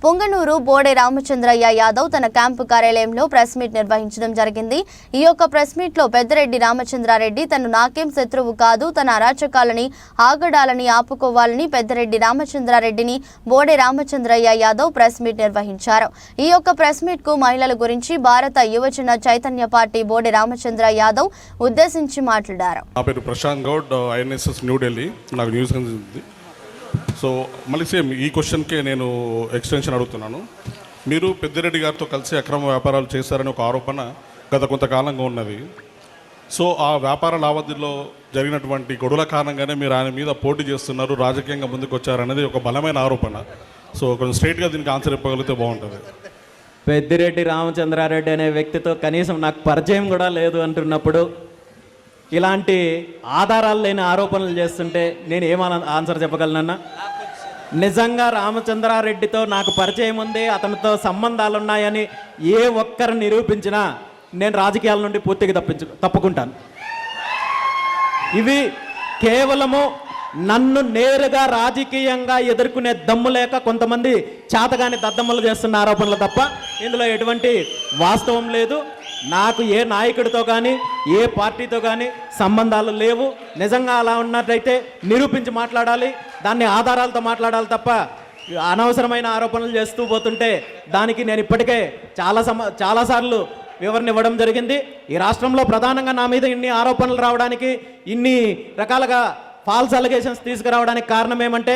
పొంగనూరు బోడే రామచంద్రయ్య యాదవ్ తన క్యాంపు కార్యాలయంలో press meet నిర్వహించడం జరిగింది. ఈ యొక్క ప్రెస్ మీట్ లో పెద్దిరెడ్డి రామచంద్రారెడ్డి తను నాకేం శత్రువు కాదు, తన అరాచకాలని ఆగడాలని ఆపుకోవాలని పెద్దిరెడ్డి రామచంద్రారెడ్డిని బోడే రామచంద్రయ్య యాదవ్ ప్రెస్ మీట్ నిర్వహించారు. ఈ యొక్క ప్రెస్ మీట్ కు మహిళల గురించి భారత యువజన చైతన్య పార్టీ బోడే రామచంద్ర యాదవ్ ఉద్దేశించి మాట్లాడారు. నా పేరు ప్రశాంత్ గౌడ్, ఐఎన్ఎస్ఎస్ న్యూఢిల్లీ. నాకు న్యూస్ ఉంది. సో మళ్ళీ సేమ్ ఈ క్వశ్చన్కే నేను ఎక్స్టెన్షన్ అడుగుతున్నాను. మీరు పెద్దిరెడ్డి గారితో కలిసి అక్రమ వ్యాపారాలు చేశారని ఒక ఆరోపణ గత కొంతకాలంగా ఉన్నది. సో ఆ వ్యాపార లావాదేవీలో జరిగినటువంటి గొడవల కారణంగానే మీరు ఆయన మీద పోటీ చేస్తున్నారు, రాజకీయంగా ముందుకు వచ్చారనేది ఒక బలమైన ఆరోపణ. సో కొంచెం స్ట్రైట్గా దీనికి ఆన్సర్ ఇవ్వగలిగితే బాగుంటుంది. పెద్దిరెడ్డి రామచంద్రారెడ్డి అనే వ్యక్తితో కనీసం నాకు పరిచయం కూడా లేదు అంటున్నప్పుడు ఇలాంటి ఆధారాలు లేని ఆరోపణలు చేస్తుంటే నేను ఏం ఆన్సర్ చెప్పగలనన్నా? నిజంగా రామచంద్రారెడ్డితో నాకు పరిచయం ఉంది, అతనితో సంబంధాలు ఉన్నాయని ఏ ఒక్కరు నిరూపించినా నేను రాజకీయాల నుండి పూర్తిగా తప్పుకుంటాను. ఇవి కేవలము నన్ను నేరుగా రాజకీయంగా ఎదుర్కొనే దమ్ము లేక కొంతమంది చేతగాని దద్దమ్మలు చేస్తున్న ఆరోపణలు తప్ప ఇందులో ఎటువంటి వాస్తవం లేదు. నాకు ఏ నాయకుడితో కానీ ఏ పార్టీతో కానీ సంబంధాలు లేవు. నిజంగా అలా ఉన్నట్లయితే నిరూపించి మాట్లాడాలి, దాన్ని ఆధారాలతో మాట్లాడాలి తప్ప అనవసరమైన ఆరోపణలు చేస్తూ పోతుంటే దానికి నేను ఇప్పటికే చాలాసార్లు వివరణ ఇవ్వడం జరిగింది. ఈ రాష్ట్రంలో ప్రధానంగా నా మీద ఇన్ని ఆరోపణలు రావడానికి, ఇన్ని రకాలుగా ఫాల్స్ అలిగేషన్స్ తీసుకురావడానికి కారణం ఏమంటే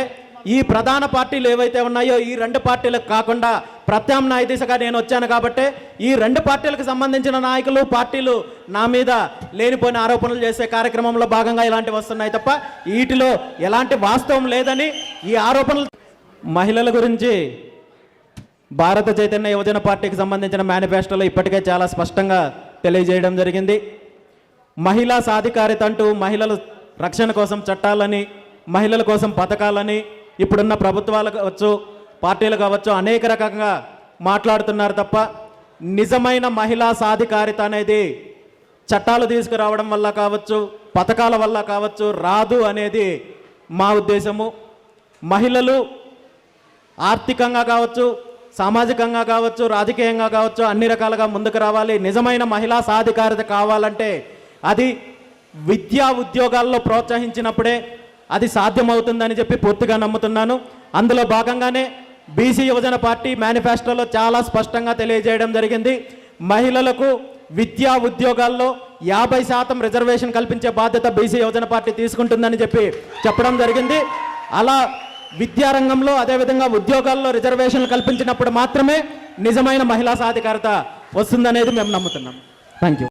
ఈ ప్రధాన పార్టీలు ఏవైతే ఉన్నాయో ఈ రెండు పార్టీలకు కాకుండా ప్రత్యామ్నాయ దిశగా నేను వచ్చాను కాబట్టి ఈ రెండు పార్టీలకు సంబంధించిన నాయకులు పార్టీలు నా మీద లేనిపోయిన ఆరోపణలు చేసే కార్యక్రమంలో భాగంగా ఇలాంటివి వస్తున్నాయి తప్ప వీటిలో ఎలాంటి వాస్తవం లేదని ఈ ఆరోపణలు. మహిళల గురించి భారత చైతన్య యువజన పార్టీకి సంబంధించిన మేనిఫెస్టోలో ఇప్పటికే చాలా స్పష్టంగా తెలియజేయడం జరిగింది. మహిళా సాధికారిత అంటూ మహిళల రక్షణ కోసం చట్టాలని, మహిళల కోసం పథకాలని ఇప్పుడున్న ప్రభుత్వాలు కావచ్చు పార్టీలు కావచ్చు అనేక రకంగా మాట్లాడుతున్నారు తప్ప నిజమైన మహిళా సాధికారిత అనేది చట్టాలు తీసుకురావడం వల్ల కావచ్చు పథకాల వల్ల కావచ్చు రాదు అనేది మా ఉద్దేశము. మహిళలు ఆర్థికంగా కావచ్చు సామాజికంగా కావచ్చు రాజకీయంగా కావచ్చు అన్ని రకాలుగా ముందుకు రావాలి. నిజమైన మహిళా సాధికారిత కావాలంటే అది విద్యా ఉద్యోగాల్లో ప్రోత్సహించినప్పుడే అది సాధ్యమవుతుందని చెప్పి పూర్తిగా నమ్ముతున్నాను. అందులో భాగంగానే బీసీ యువజన పార్టీ మేనిఫెస్టోలో చాలా స్పష్టంగా తెలియజేయడం జరిగింది. మహిళలకు విద్యా ఉద్యోగాల్లో 50% రిజర్వేషన్ కల్పించే బాధ్యత బీసీ యువజన పార్టీ తీసుకుంటుందని చెప్పి చెప్పడం జరిగింది. అలా విద్యారంగంలో అదేవిధంగా ఉద్యోగాల్లో రిజర్వేషన్లు కల్పించినప్పుడు మాత్రమే నిజమైన మహిళా సాధికారత వస్తుందనేది మేము నమ్ముతున్నాం. Thank you.